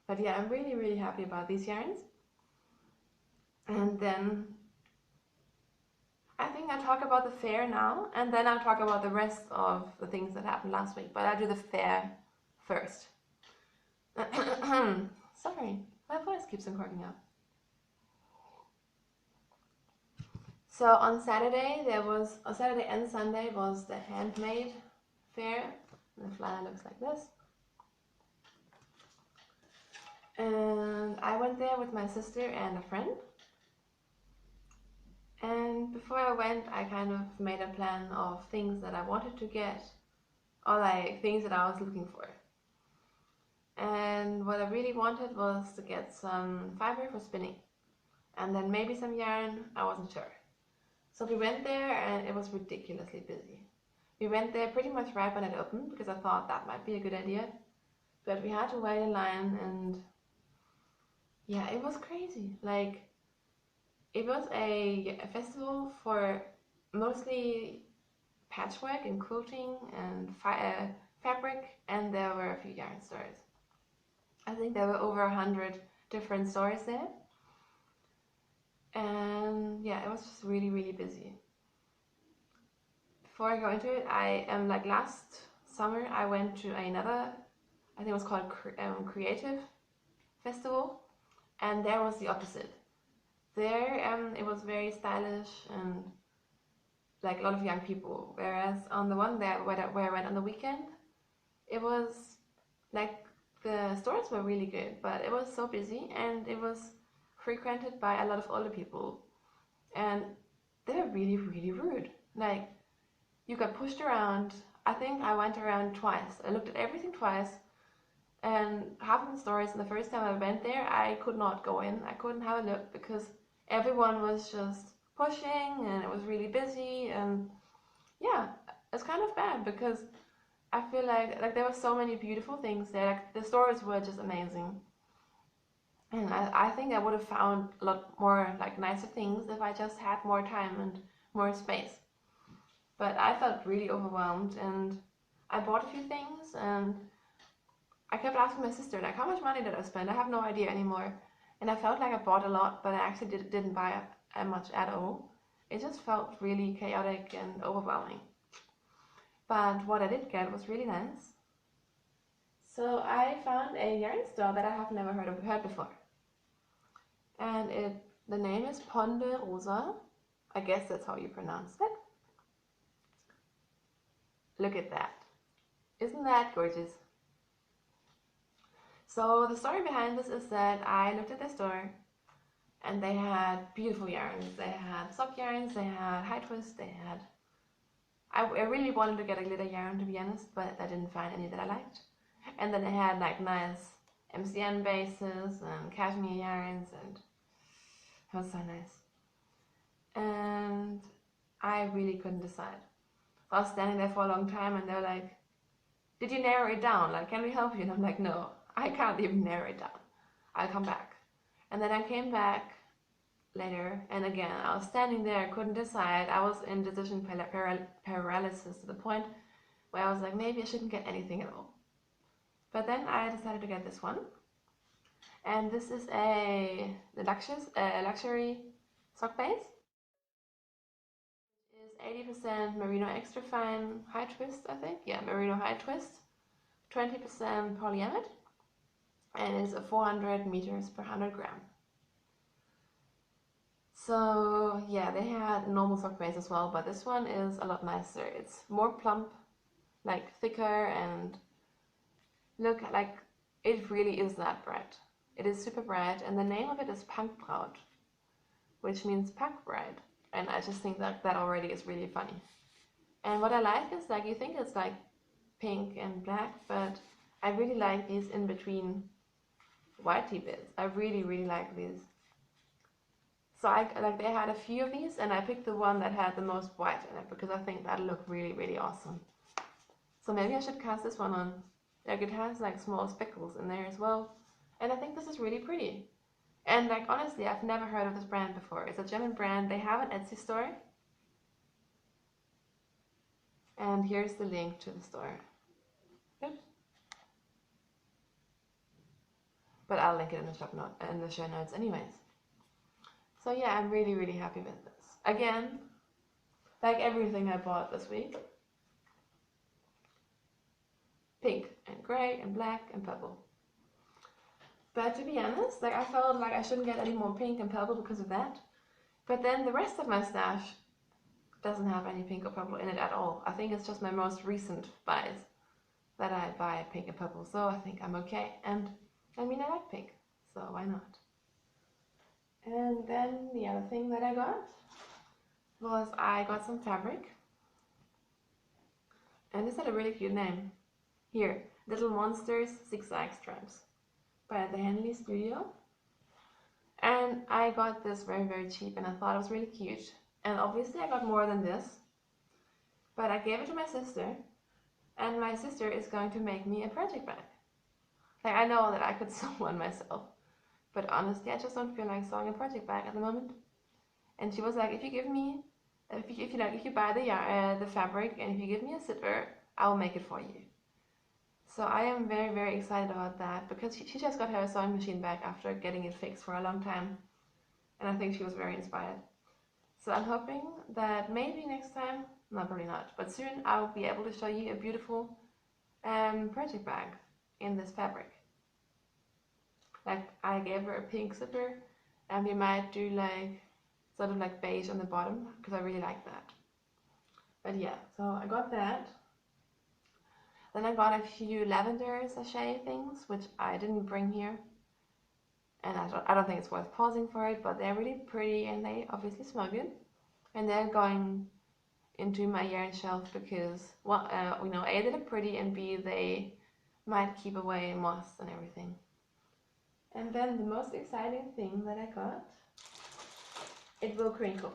But yeah, I'm really, really happy about these yarns. And then I think I'll talk about the fair now, and then I'll talk about the rest of the things that happened last week. But I'll do the fair first. Sorry, my voice keeps on cracking up. So on Saturday Saturday and Sunday was the Handmade fair. And the flyer looks like this. And I went there with my sister and a friend. And before I went, I kind of made a plan of things that I wanted to get, or like things that I was looking for. And what I really wanted was to get some fiber for spinning, and then maybe some yarn, I wasn't sure. So we went there and it was ridiculously busy. We went there pretty much right when it opened because I thought that might be a good idea. But we had to wait in line, and yeah, it was crazy. Like, it was a festival for mostly patchwork and quilting and fabric, and there were a few yarn stores. I think there were over 100 different stores there. And yeah, it was just really, really busy. Before I go into it, I am like, last summer I went to another, I think it was called Creative Festival, and there was the opposite. There it was very stylish and like a lot of young people, whereas on the one there where I went on the weekend, it was like, the stores were really good, but it was so busy and it was frequented by a lot of older people, and they were really, really rude. Like, you got pushed around. I think I went around twice. I looked at everything twice, and half of the stores, the first time I went there, I could not go in. I couldn't have a look because everyone was just pushing and it was really busy. And yeah, it's kind of bad because I feel like there were so many beautiful things there. Like, the stores were just amazing. And I think I would have found a lot more like nicer things if I just had more time and more space. But I felt really overwhelmed, and I bought a few things, and I kept asking my sister, like, how much money did I spend? I have no idea anymore. And I felt like I bought a lot, but I actually didn't buy much at all. It just felt really chaotic and overwhelming. But what I did get was really nice. So I found a yarn store that I have never heard before. And the name is Ponderosa. I guess that's how you pronounce it. Look at that. Isn't that gorgeous? So the story behind this is that I looked at the store and they had beautiful yarns. They had sock yarns, they had high twist, they had... I really wanted to get a glitter yarn, to be honest, but I didn't find any that I liked. And then they had like nice MCN bases and cashmere yarns, and it was so nice. And I really couldn't decide. I was standing there for a long time and they're like, did you narrow it down? Like, can we help you? And I'm like, no, I can't even narrow it down. I'll come back. And then I came back later, and again, I was standing there, I couldn't decide. I was in decision paralysis to the point where I was like, maybe I shouldn't get anything at all. But then I decided to get this one. And this is a luxury sock base. It is 80% merino extra fine high twist, I think. Yeah, merino high twist. 20% polyamide. And it's a 400 meters per 100 gram. So yeah, they had normal sock base as well, but this one is a lot nicer. It's more plump, like thicker, and look, like, it really is that bright. It is super bright, and the name of it is Punkbraut, which means punk bride. And I just think that already is really funny. And what I like is, like, you think it's like pink and black, but I really like these in between white bits. I really, really like these. So they had a few of these, and I picked the one that had the most white in it because I think that looked really, really awesome. So maybe I should cast this one on. Like it has like small speckles in there as well. And I think this is really pretty. And like honestly, I've never heard of this brand before. It's a German brand. They have an Etsy store. And here's the link to the store. Oops. But I'll link it in the show notes anyways. So yeah, I'm really, really happy with this. Again, like everything I bought this week. Pink and grey and black and purple. But to be honest, like I felt like I shouldn't get any more pink and purple because of that. But then the rest of my stash doesn't have any pink or purple in it at all. I think it's just my most recent buys that I buy pink and purple. So I think I'm okay. And I mean, I like pink, so why not? And then the other thing that I got was I got some fabric. And this had a really cute name. Here, Little Monsters Zigzag Stripes by the Handmade Studio. And I got this very, very cheap and I thought it was really cute. And obviously I got more than this. But I gave it to my sister. And my sister is going to make me a project bag. Like I know that I could sew one myself. But honestly, I just don't feel like sewing a project bag at the moment. And she was like, if you buy the fabric and if you give me a zipper, I will make it for you. So I am very, very excited about that because she just got her sewing machine back after getting it fixed for a long time. And I think she was very inspired. So I'm hoping that maybe next time, no, probably not, but soon I'll be able to show you a beautiful project bag in this fabric. Like I gave her a pink zipper and we might do like sort of like beige on the bottom because I really like that. But yeah, so I got that. Then I got a few lavender sachet things, which I didn't bring here. And I don't think it's worth pausing for it, but they're really pretty and they obviously smell good. And they're going into my yarn shelf because, well, A, they look pretty, and B, they might keep away moss and everything. And then the most exciting thing that I got, it will crinkle.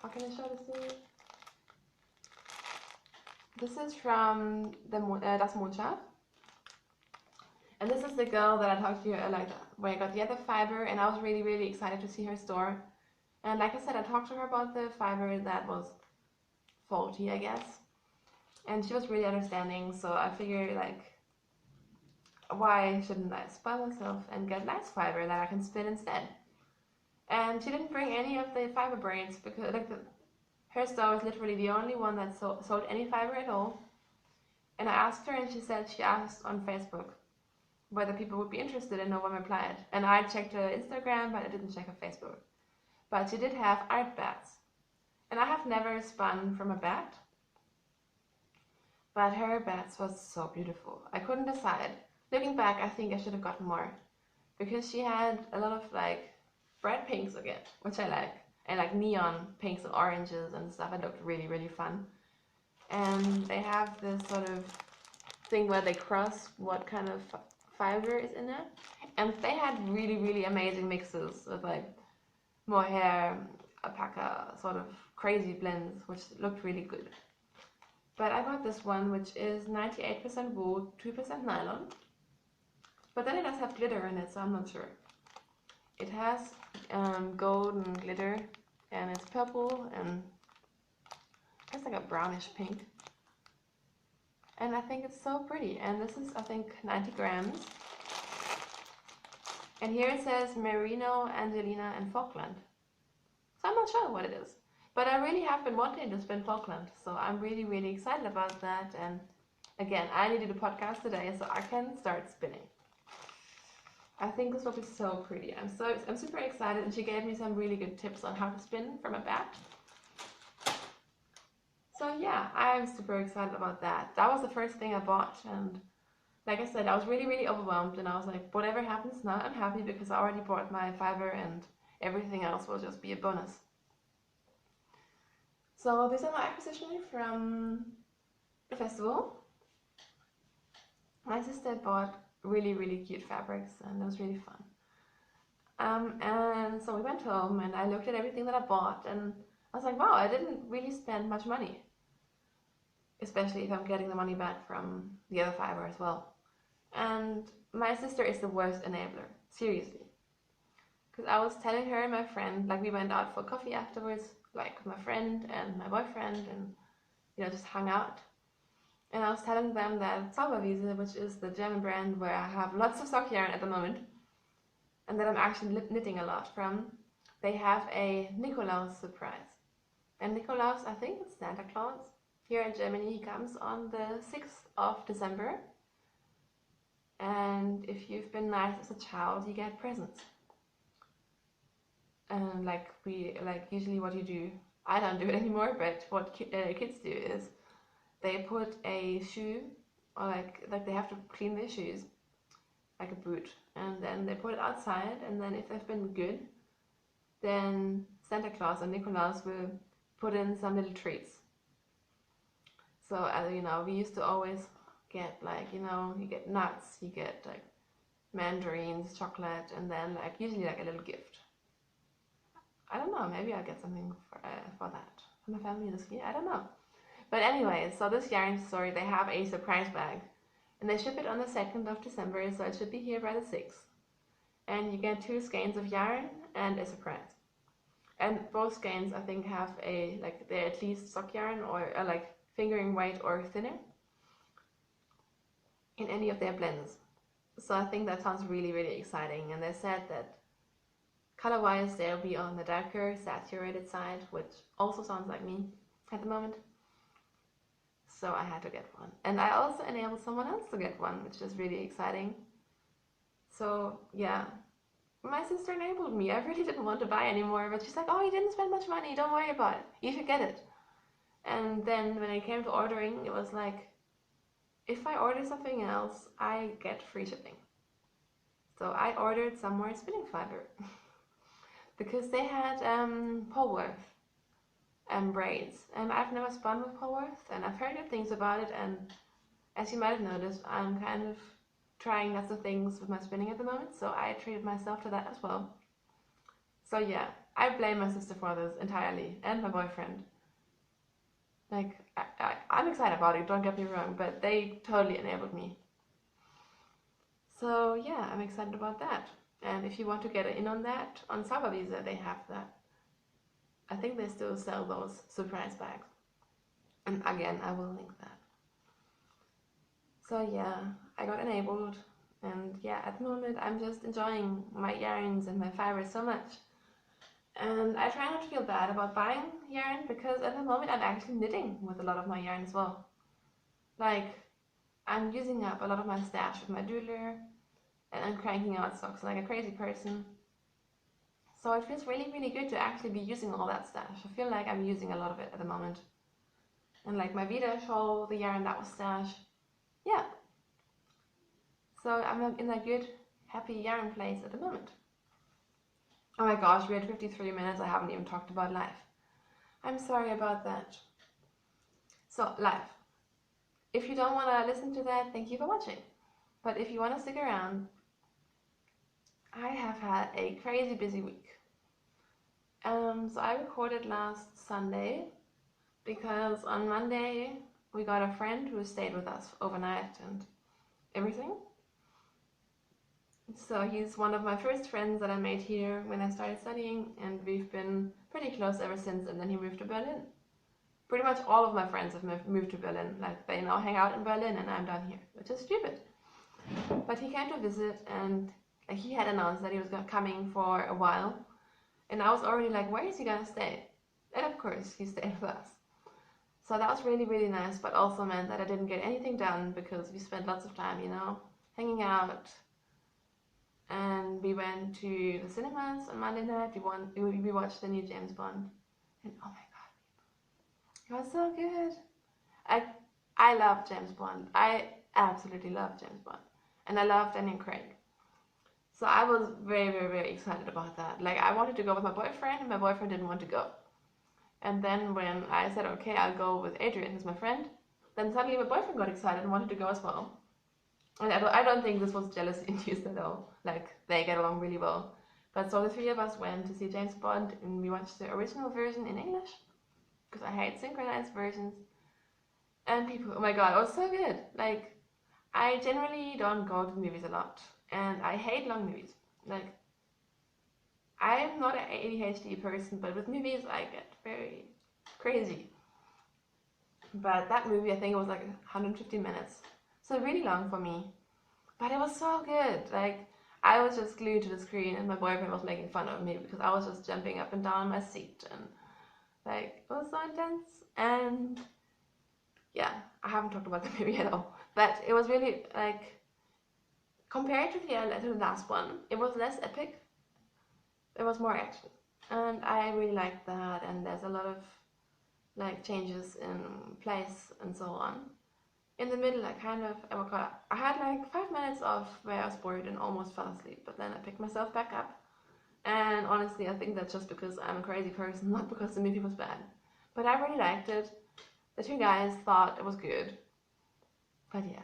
How can I show this to you? This is from Das Mondschaf. And this is the girl that I talked to you like where I got the other fiber, and I was really, really excited to see her store. And like I said, I talked to her about the fiber that was faulty, I guess. And she was really understanding, so I figured like, why shouldn't I spoil myself and get nice fiber that I can spin instead? And she didn't bring any of the fiber braids because like her store was literally the only one that sold any fiber at all. And I asked her, and she said she asked on Facebook whether people would be interested, and no one replied. And I checked her Instagram, but I didn't check her Facebook. But she did have art bats. And I have never spun from a bat, but her bats was so beautiful. I couldn't decide. Looking back, I think I should have gotten more because she had a lot of like bright pinks again, which I like, and like neon pinks and oranges and stuff. It looked really, really fun. And they have this sort of thing where they cross what kind of fiber is in it. And they had really, really amazing mixes with like mohair, alpaca, sort of crazy blends, which looked really good. But I got this one, which is 98% wool, 2% nylon. But then it does have glitter in it, so I'm not sure. It has golden glitter, and it's purple, and it's like a brownish pink. And I think it's so pretty. And this is, I think, 90 grams. And here it says Merino, Angelina, and Falkland. So I'm not sure what it is. But I really have been wanting to spin Falkland. So I'm really, really excited about that. And again, I needed a podcast today so I can start spinning. I think this will be so pretty. I'm super excited, and she gave me some really good tips on how to spin from a bat. So yeah, I'm super excited about that. That was the first thing I bought, and like I said, I was really, really overwhelmed, and I was like, whatever happens now, I'm happy because I already bought my fiber and everything else will just be a bonus. So these are my acquisitions from the festival. My sister bought really, really cute fabrics, and it was really fun. And so we went home and I looked at everything that I bought, and I was like, wow, I didn't really spend much money, especially if I'm getting the money back from the other fiber as well. And my sister is the worst enabler, seriously. Because I was telling her and my friend, like we went out for coffee afterwards, like with my friend and my boyfriend, and just hung out. And I was telling them that Zauberwiese, which is the German brand where I have lots of sock yarn at the moment, and that I'm actually knitting a lot from, they have a Nikolaus surprise. And Nikolaus, I think it's Santa Claus. Here in Germany, he comes on the 6th of December. And if you've been nice as a child, you get presents. And usually what you do, I don't do it anymore, but what kids do is they put a shoe, or like they have to clean their shoes, like a boot, and then they put it outside, and then if they've been good, then Santa Claus or Nikolaus will put in some little treats. So we used to always get you get nuts, you get like mandarins, chocolate, and then usually a little gift. I don't know, maybe I'll get something for that for my family this year, I don't know. But anyway, so this yarn story, they have a surprise bag. And they ship it on the 2nd of December, so it should be here by the 6th. And you get 2 skeins of yarn and a surprise. And both skeins, I think, have they're at least sock yarn or fingering weight or thinner in any of their blends. So I think that sounds really, really exciting. And they said that color-wise, they'll be on the darker, saturated side, which also sounds like me at the moment. So I had to get one. And I also enabled someone else to get one, which is really exciting. So yeah, my sister enabled me. I really didn't want to buy anymore, but she's like, oh, you didn't spend much money, don't worry about it, you should get it. And then when it came to ordering, it was like, if I order something else, I get free shipping. So I ordered some more spinning fiber because they had Polworth braids, and I've never spun with Polworth, and I've heard good things about it, and as you might have noticed, I'm kind of trying lots of things with my spinning at the moment, so I treated myself to that as well. So yeah, I blame my sister for this entirely, and my boyfriend. I'm excited about it, don't get me wrong, but they totally enabled me. So yeah, I'm excited about that. And if you want to get in on that, on Zauberwiese they have that. I think they still sell those surprise bags. And again, I will link that. So yeah, I got enabled. And yeah, at the moment I'm just enjoying my yarns and my fibers so much. And I try not to feel bad about buying yarn, because at the moment I'm actually knitting with a lot of my yarn as well. I'm using up a lot of my stash with my doodler, and I'm cranking out socks like a crazy person. So it feels really, really good to actually be using all that stash. I feel like I'm using a lot of it at the moment. And my Vida shawl, the yarn that was stash. Yeah. So I'm in a good, happy yarn place at the moment. Oh my gosh, we're at 53 minutes. I haven't even talked about life. I'm sorry about that. So, life. If you don't want to listen to that, thank you for watching. But if you want to stick around, I have had a crazy busy week. So I recorded last Sunday because on Monday we got a friend who stayed with us overnight and everything. So he's one of my first friends that I made here when I started studying, and we've been pretty close ever since, and then he moved to Berlin. Pretty much all of my friends have moved to Berlin. They now hang out in Berlin and I'm down here, which is stupid. But he came to visit, and he had announced that he was coming for a while. And I was already like, where is he gonna stay? And of course, he stayed with us. So that was really, really nice, but also meant that I didn't get anything done because we spent lots of time, hanging out. And we went to the cinemas on Monday night. We watched the new James Bond. And oh my god, it was so good. I love James Bond. I absolutely love James Bond. And I love Daniel Craig. So I was very, very, very excited about that. I wanted to go with my boyfriend, and my boyfriend didn't want to go. And then when I said, okay, I'll go with Adrian, who's my friend, then suddenly my boyfriend got excited and wanted to go as well. And I don't think this was jealousy induced at all. Like, they get along really well. But so the three of us went to see James Bond, and we watched the original version in English, because I hate synchronized versions. And people, oh my god, it was so good. Like, I generally don't go to the movies a lot, and I hate long movies. Like, I'm not an ADHD person, but with movies I get very crazy. But that movie, I think it was like 150 minutes, so really long for me. But it was so good. Like, I was just glued to the screen, and my boyfriend was making fun of me because I was just jumping up and down in my seat, and like, it was so intense. And yeah, I haven't talked about the movie at all, but it was really like, compared to the last one, it was less epic. It was more action, and I really liked that. And there's a lot of like changes in place and so on. In the middle, I had like 5 minutes of where I was bored and almost fell asleep, but then I picked myself back up. And honestly, I think that's just because I'm a crazy person, not because the movie was bad. But I really liked it. The two guys thought it was good. But yeah,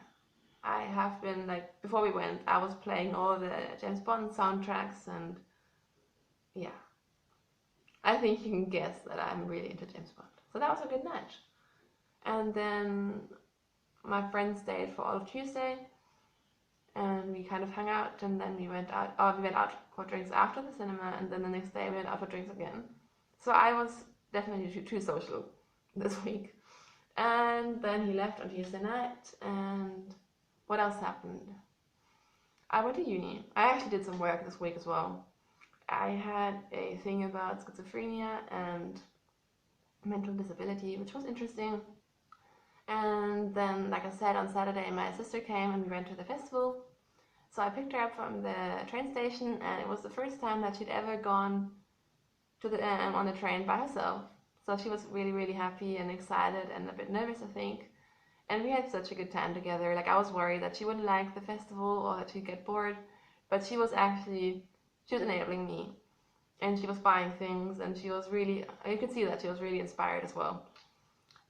I have been, like, before we went, I was playing all the James Bond soundtracks, and yeah, I think you can guess that I'm really into James Bond. So that was a good night. And then my friends stayed for all of Tuesday, and we kind of hung out, and then we went out. We went out for drinks after the cinema, and then the next day we went out for drinks again. So I was definitely too social this week. And then he left on Tuesday night, and what else happened? I went to uni. I actually did some work this week as well. I had a thing about schizophrenia and mental disability, which was interesting. And then, like I said, on Saturday my sister came and we went to the festival. So I picked her up from the train station, and it was the first time that she'd ever gone to the on the train by herself. So she was really, really happy and excited and a bit nervous, I think. And we had such a good time together. Like, I was worried that she wouldn't like the festival or that she'd get bored, but she was enabling me. And she was buying things, and she was really, you could see that she was really inspired as well.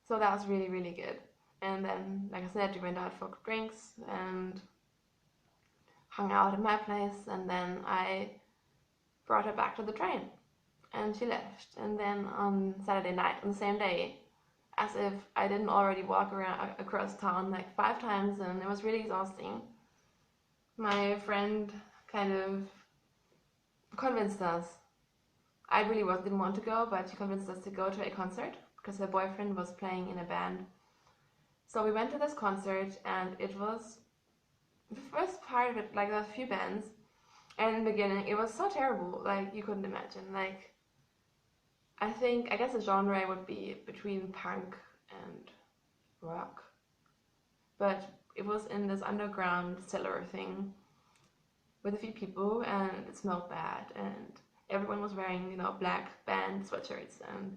So that was really, really good. And then, like I said, we went out for drinks and hung out at my place, and then I brought her back to the train, and she left. And then on Saturday night, on the same day, as if I didn't already walk around across town like 5 times, and it was really exhausting, my friend kind of convinced us. I really didn't want to go, but she convinced us to go to a concert because her boyfriend was playing in a band. So we went to this concert, and it was the first part of it, like, there were a few bands, and in the beginning it was so terrible, like, you couldn't imagine. Like, I guess the genre would be between punk and rock, but it was in this underground cellar thing with a few people, and it smelled bad, and everyone was wearing, black band sweatshirts and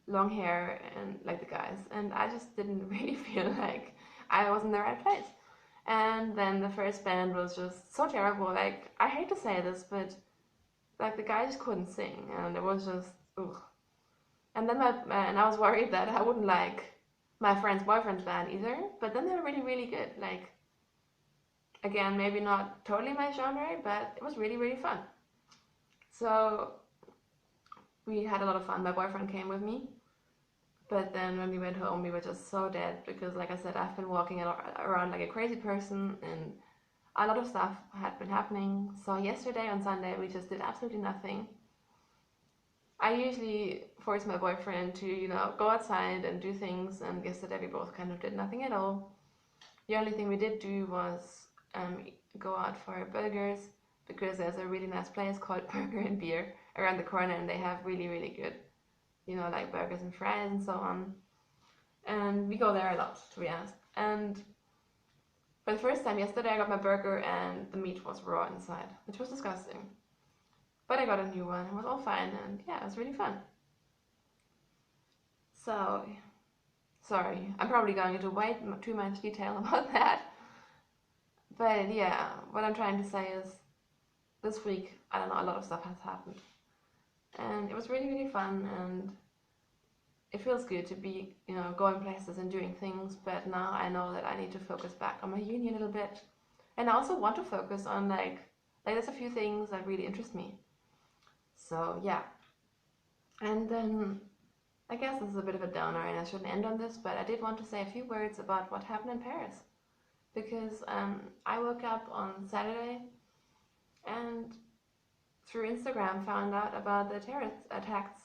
long hair, and like the guys, and I just didn't really feel like I was in the right place. And then the first band was just so terrible. Like, I hate to say this, but like, the guy just couldn't sing, and it was just ugh. And then and I was worried that I wouldn't like my friend's boyfriend's band either, but then they were really, really good. Like, again, maybe not totally my genre, but it was really, really fun. So we had a lot of fun. My boyfriend came with me, but then when we went home, we were just so dead because, like I said, I've been walking around like a crazy person, and a lot of stuff had been happening. So yesterday on Sunday, we just did absolutely nothing. I usually force my boyfriend to, go outside and do things, and yesterday we both kind of did nothing at all. The only thing we did do was go out for burgers, because there's a really nice place called Burger and Beer around the corner, and they have really, really good, like burgers and fries and so on. And we go there a lot, to be honest. And for the first time yesterday, I got my burger and the meat was raw inside, which was disgusting. But I got a new one, it was all fine, and yeah, it was really fun. So, sorry, I'm probably going into way too much detail about that. But yeah, what I'm trying to say is, this week, I don't know, a lot of stuff has happened. And it was really, really fun, and it feels good to be, going places and doing things, but now I know that I need to focus back on my uni a little bit. And I also want to focus on like there's a few things that really interest me. So yeah. And then I guess this is a bit of a downer and I shouldn't end on this, but I did want to say a few words about what happened in Paris. Because I woke up on Saturday and through Instagram found out about the terrorist attacks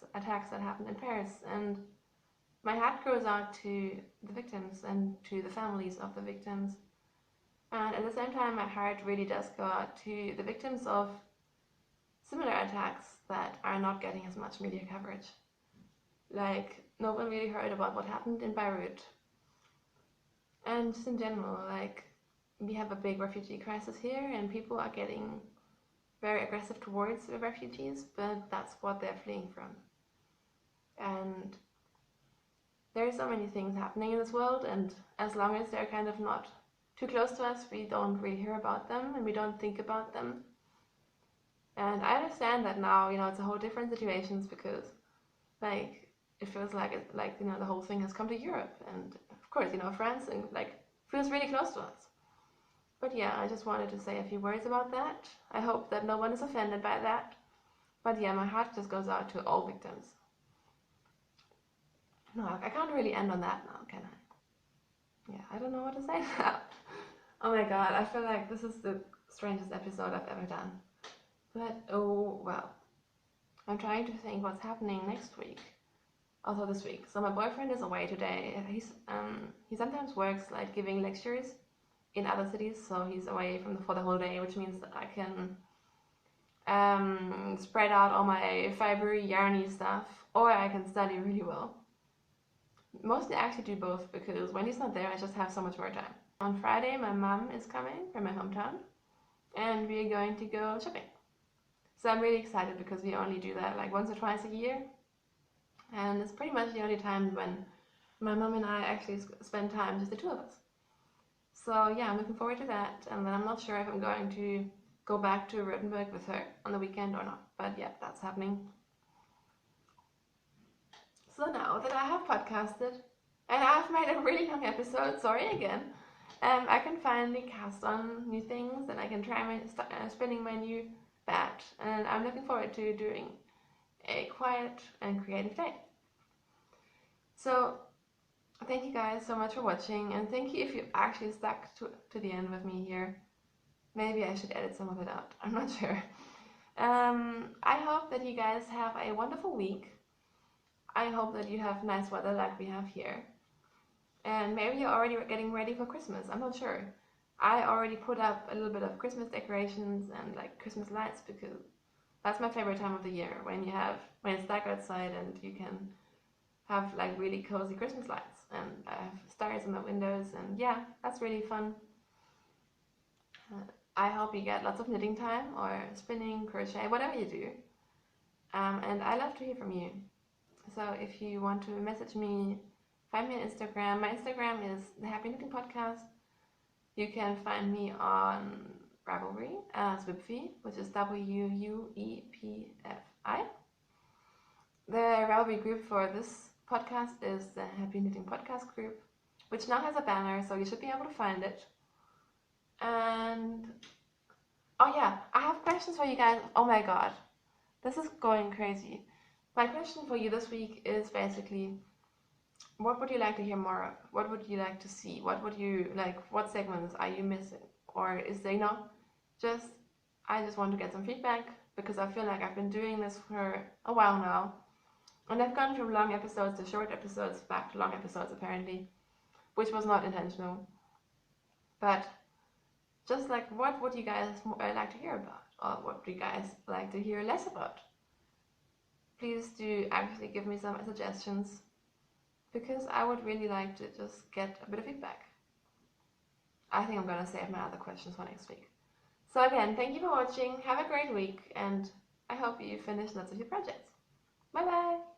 that happened in Paris, and my heart goes out to the victims and to the families of the victims. And at the same time, my heart really does go out to the victims of similar attacks that are not getting as much media coverage. Like, no one really heard about what happened in Beirut. And just in general, like, we have a big refugee crisis here, and people are getting very aggressive towards the refugees, but that's what they're fleeing from. And there are so many things happening in this world, and as long as they're kind of not too close to us, we don't really hear about them and we don't think about them. And I understand that now, it's a whole different situations because, like, it feels like the whole thing has come to Europe, and of course, France and feels really close to us. But yeah, I just wanted to say a few words about that. I hope that no one is offended by that. But yeah, my heart just goes out to all victims. No, I can't really end on that now, can I? Yeah, I don't know what to say now. Oh my god, I feel like this is the strangest episode I've ever done. But oh well. I'm trying to think what's happening next week. Also this week. So my boyfriend is away today. He sometimes works giving lectures in other cities, so he's away for the whole day, which means that I can spread out all my fibery, yarny stuff, or I can study really well. Mostly I actually do both because when he's not there, I just have so much more time. On Friday, my mom is coming from my hometown, and we are going to go shopping. So I'm really excited because we only do that once or twice a year, and it's pretty much the only time when my mom and I actually spend time, just the two of us. So yeah, I'm looking forward to that, and then I'm not sure if I'm going to go back to Rothenburg with her on the weekend or not, but yeah, that's happening. So now that I have podcasted, and I've made a really long episode, sorry again, I can finally cast on new things, and I can try spinning my new bat, and I'm looking forward to doing a quiet and creative day. So thank you guys so much for watching, and thank you if you actually stuck to the end with me here. Maybe I should edit some of it out, I'm not sure. I hope that you guys have a wonderful week. I hope that you have nice weather like we have here. And maybe you're already getting ready for Christmas, I'm not sure. I already put up a little bit of Christmas decorations and Christmas lights because that's my favorite time of the year, when it's dark outside and you can have really cozy Christmas lights, and I have stars in the windows, and yeah, that's really fun. I hope you get lots of knitting time or spinning, crochet, whatever you do. And I love to hear from you. So if you want to message me, find me on Instagram. My Instagram is the Happy Knitting Podcast. You can find me on Ravelry as Wipfi, which is WUEPFI. The Ravelry group for this podcast is the Happy Knitting Podcast group, which now has a banner, so you should be able to find it. And oh yeah, I have questions for you guys. Oh my god, this is going crazy. My question for you this week is basically, what would you like to hear more of? What would you like to see? What would you what segments are you missing? Or is there I just want to get some feedback, because I feel like I've been doing this for a while now, and I've gone from long episodes to short episodes back to long episodes apparently, which was not intentional. But just what would you guys like to hear about, or what would you guys like to hear less about? Please do actually give me some suggestions, because I would really like to just get a bit of feedback. I think I'm gonna save my other questions for next week. So again, thank you for watching, have a great week, and I hope you finish lots of your projects. Bye bye!